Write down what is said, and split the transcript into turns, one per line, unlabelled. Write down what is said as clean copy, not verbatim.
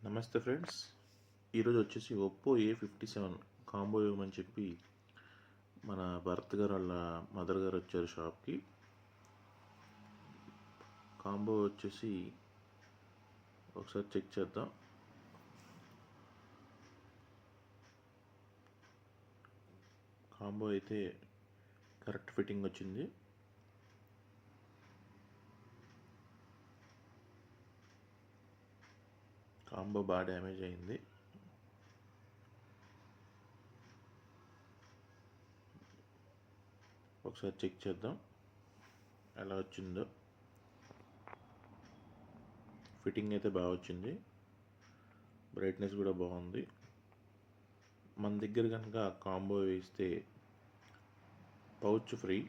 నమస్తే ఫ్రెండ్స్, ఈరోజు వచ్చేసి ఒప్పో A57 కాంబో ఇవ్వమని చెప్పి మన భరత్ గారు వాళ్ళ మదర్ గారు వచ్చారు షాప్కి. కాంబో వచ్చేసి ఒకసారి చెక్ చేద్దాం. కాంబో అయితే కరెక్ట్ ఫిట్టింగ్ వచ్చింది. కాంబో బాగా డ్యామేజ్ అయింది. ఒకసారి చెక్ చేద్దాం ఎలా వచ్చిందో. ఫిట్టింగ్ అయితే బాగా వచ్చింది, బ్రైట్నెస్ కూడా బాగుంది. మన దగ్గర కనుక కాంబో వేస్తే పౌచ్ ఫ్రీ,